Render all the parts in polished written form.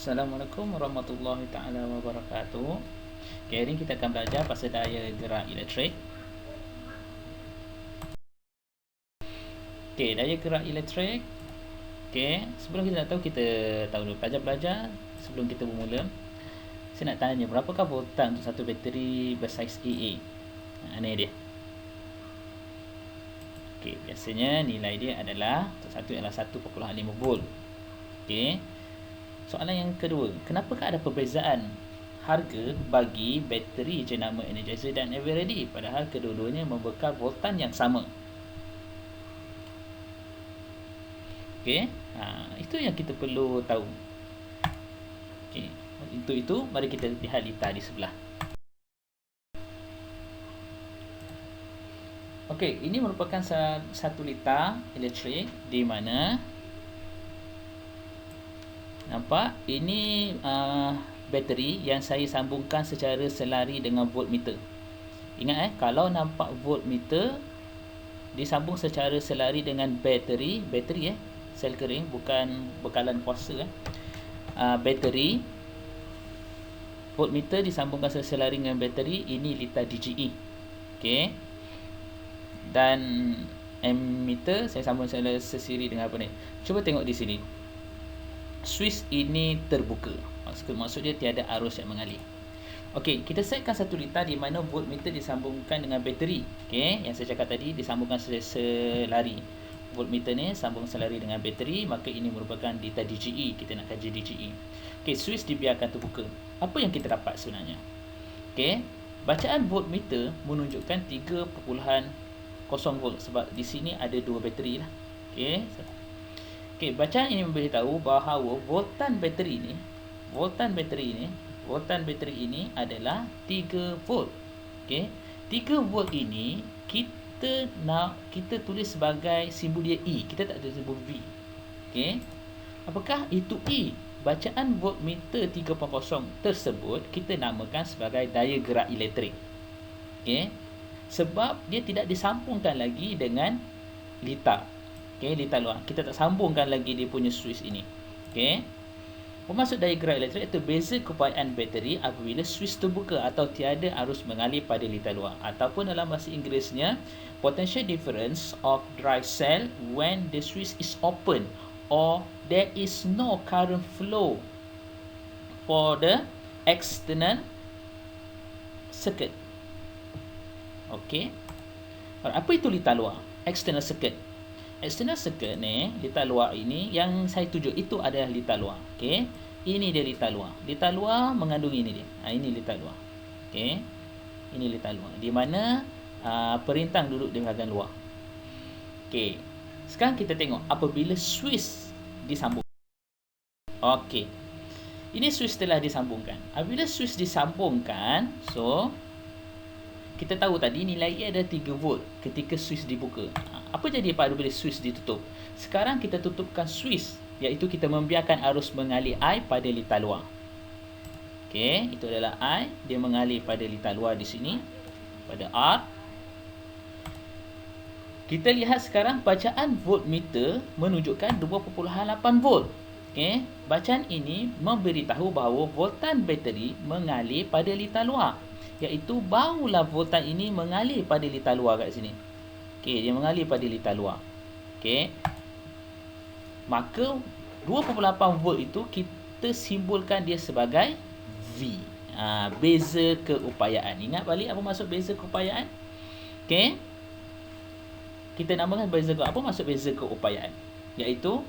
Assalamualaikum warahmatullahi taala wabarakatuh. Okay, hari ni kita akan belajar pasal daya gerak elektrik. Okay, daya gerak elektrik. Okay, sebelum kita nak tahu, kita tahu dulu belajar sebelum kita bermula. Saya nak tanya, berapakah voltan untuk satu bateri bersaiz AA? Ini dia. Okay, biasanya nilai dia adalah untuk satu adalah 1.5 volt. Okay. Soalan yang kedua, kenapakah ada perbezaan harga bagi bateri jenama Energizer dan Eveready padahal kedua-duanya membekal voltan yang sama? Okey, itu yang kita perlu tahu. Okey, untuk itu mari kita lihat litar di sebelah. Okey, ini merupakan satu litar elektrik di mana nampak ini bateri yang saya sambungkan secara selari dengan voltmeter. Ingat kalau nampak voltmeter disambung secara selari dengan bateri sel kering, bukan bekalan kuasa. Bateri voltmeter disambungkan secara selari dengan bateri, ini litar DGE. Okey. Dan ammeter saya sambung secara sesiri dengan apa ni? Cuba tengok di sini. Switch ini terbuka. Maksud dia tiada arus yang mengalir. Okey, kita setkan satu litar di mana voltmeter disambungkan dengan bateri. Okey, yang saya cakap tadi disambungkan selari. Voltmeter ni sambung selari dengan bateri, maka ini merupakan litar DGE. Kita nak kaji DGE. Okey, switch dibiarkan terbuka. Apa yang kita dapat sebenarnya? Okey, bacaan voltmeter menunjukkan 3.0 volt sebab di sini ada dua bateri lah. Okey, bacaan ini memberitahu bahawa voltan bateri ini adalah 3 volt. Okey, 3 volt ini kita tulis sebagai simbol dia E, kita tak tulis simbol V. Okey, apakah itu E? Bacaan voltmeter 3.0 tersebut kita namakan sebagai daya gerak elektrik. Okey, sebab dia tidak disambungkan lagi dengan litar. Okey, litar luar. Kita tak sambungkan lagi dia punya switch ini. Okey. Bermaksud daya gerak elektrik itu beza keupayaan bateri apabila switch terbuka atau tiada arus mengalir pada litar luar, ataupun dalam bahasa Inggerisnya potential difference of drive cell when the switch is open or there is no current flow for the external circuit. Okey. Apa itu litar luar? External circuit. External circuit ni, litar luar ini yang saya tuju itu adalah litar luar. Okey. Ini dia litar luar. Litar luar mengandung ini dia. Ini litar luar. Okey. Ini litar luar. Di mana perintang duduk di bahagian luar. Okey. Sekarang kita tengok apabila switch disambung. Okey. Ini switch telah disambungkan. Apabila switch disambungkan, so kita tahu tadi nilai ia ada 3 volt ketika switch dibuka. Apa jadi apabila switch ditutup? Sekarang kita tutupkan switch, iaitu kita membiarkan arus mengalir I pada litar luar. Okey, itu adalah I, dia mengalir pada litar luar di sini pada R. Kita lihat sekarang bacaan voltmeter menunjukkan 2.8 volt. Okey, bacaan ini memberitahu bahawa voltan bateri mengalir pada litar luar, iaitu barulah voltan ini mengalir pada litar luar kat sini. Okey, dia mengalir pada litar luar. Okey. Maka 2.8 volt itu kita simbolkan dia sebagai V. Beza keupayaan. Ingat balik apa maksud beza keupayaan? Okey. Kita namakan apa maksud beza keupayaan? Iaitu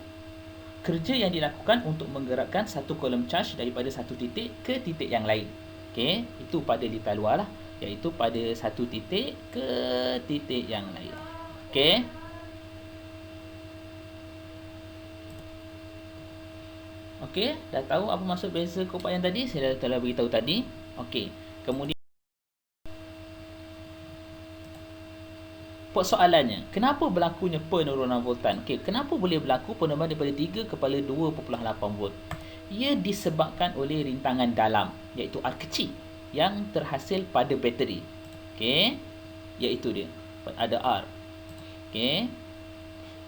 kerja yang dilakukan untuk menggerakkan satu kolom charge daripada satu titik ke titik yang lain. Okey, itu pada litar luar lah, iaitu pada satu titik ke titik yang lain. Okey. Okey, dah tahu apa maksud beza keupayaan tadi? Saya dah telah beritahu tadi. Okey, kemudian persoalannya, kenapa berlakunya penurunan voltan? Okey, kenapa boleh berlaku penurunan daripada 3 kepada 2.8 volt? Ia disebabkan oleh rintangan dalam, iaitu R kecil yang terhasil pada bateri. Okey, iaitu dia. Ada R. Okey.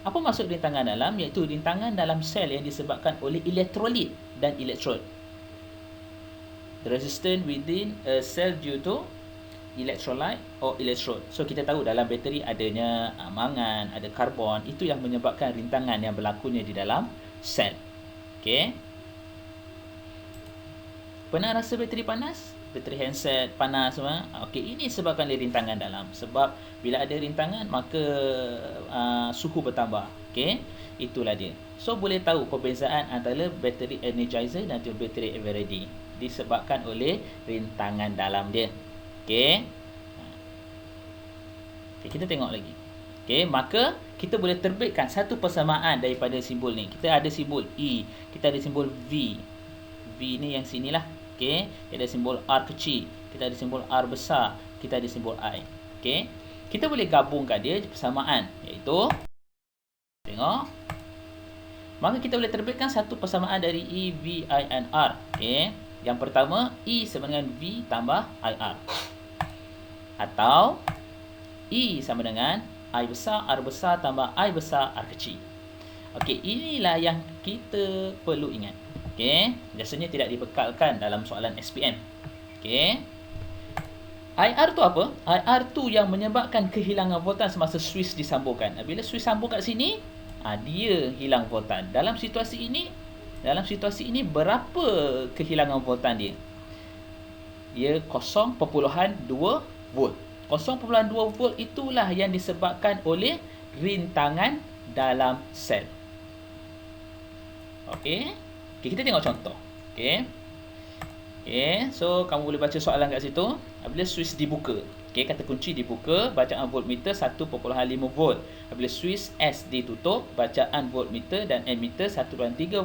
Apa maksud rintangan dalam? Iaitu rintangan dalam sel yang disebabkan oleh elektrolit dan elektrod. The resistance within a cell due to electrolyte or electrode. So kita tahu dalam bateri adanya mangan, ada karbon, itu yang menyebabkan rintangan yang berlakunya di dalam sel. Okey. Pernah rasa bateri panas? Bateri handset panas semua? Okey, ini sebabkan oleh rintangan dalam. Sebab bila ada rintangan maka suhu bertambah. Okey, itulah dia. So boleh tahu perbezaan antara bateri energizer dan bateri eveready disebabkan oleh rintangan dalam dia. Okey. Okay, kita tengok lagi. Okey, maka kita boleh terbitkan satu persamaan daripada simbol ni. Kita ada simbol E, kita ada simbol V. V ni yang sinilah. Okey, kita ada simbol R kecil, kita ada simbol R besar, kita ada simbol I. Okey. Kita boleh gabungkan dia persamaan, iaitu tengok. Maka kita boleh terbitkan satu persamaan dari E, V, I and R. Okey. Yang pertama, E sama dengan V tambah IR. Atau E sama dengan I besar, R besar tambah I besar, R kecil. Okey, inilah yang kita perlu ingat. Okey, biasanya tidak dibekalkan dalam soalan SPM. Okey. IR tu apa? IR tu yang menyebabkan kehilangan voltan semasa switch disambungkan. Bila switch sambung kat sini, dia hilang voltan. Dalam situasi ini berapa kehilangan voltan dia? Dia 0.2 volt. 0.2 volt itulah yang disebabkan oleh rintangan dalam sel. Okey. Okay, kita tengok contoh. Okey. Okey, so kamu boleh baca soalan kat situ. Apabila switch dibuka, okey, kata kunci dibuka, bacaan voltmeter 1.5 volt. Apabila switch S ditutup, bacaan voltmeter dan ammeter 1.35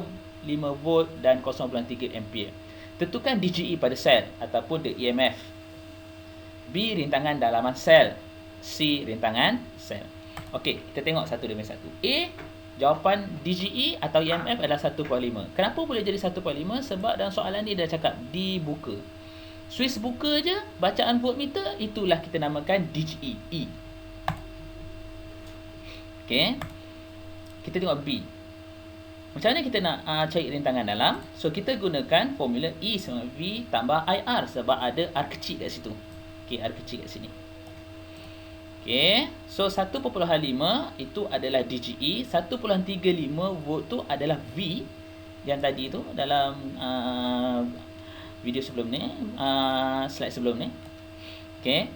volt dan 0.3 ampere. Tentukan DGE pada sel ataupun the EMF. B, rintangan dalaman sel. C, rintangan sel. Okey, kita tengok satu demi satu. A, jawapan DGE atau EMF adalah 1.5. Kenapa boleh jadi 1.5? Sebab dalam soalan ni dia cakap dibuka. Switch buka je, bacaan voltmeter, itulah kita namakan DGE. E. Okey. Kita tengok B. Macam mana kita nak cari rintangan dalam? So, kita gunakan formula E sama V tambah IR sebab ada R kecil kat situ. Okey, R kecil kat sini. Okey, so 1.5 itu adalah DGE, 1.35 volt tu adalah V yang tadi tu dalam video sebelum ni, slide sebelum ni. Okey.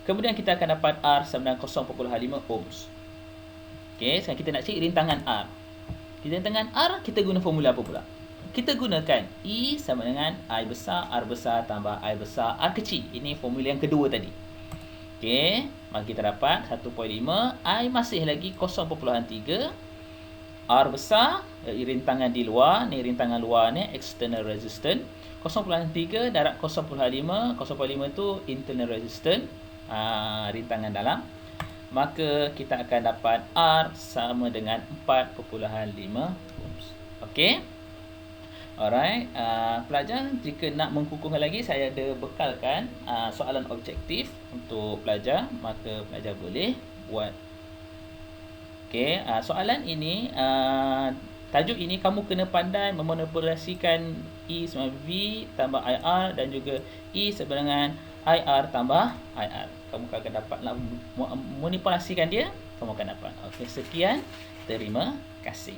Kemudian kita akan dapat R sama dengan 0.5 ohms. Okey, sekarang kita nak cari rintangan R. Rintangan R kita guna formula apa pula? Kita gunakan E sama dengan I besar, R besar tambah I besar, R kecil. Ini formula yang kedua tadi. Okey, maka kita dapat 1.5, I masih lagi 0.3, R besar, rintangan di luar, ni rintangan luar ni, external resistance, 0.3 darab 0.5, 0.5 tu internal resistance, rintangan dalam. Maka kita akan dapat R sama dengan 4.5 ohms. Okey. Alright, pelajar jika nak mengkukuhkan lagi, saya ada bekalkan soalan objektif untuk pelajar, maka pelajar boleh buat. Okey, soalan ini, tajuk ini kamu kena pandai memanipulasikan E sama V tambah IR dan juga E sama dengan IR tambah IR. Kamu akan dapatlah manipulasikan dia, kamu akan dapat. Okey, sekian. Terima kasih.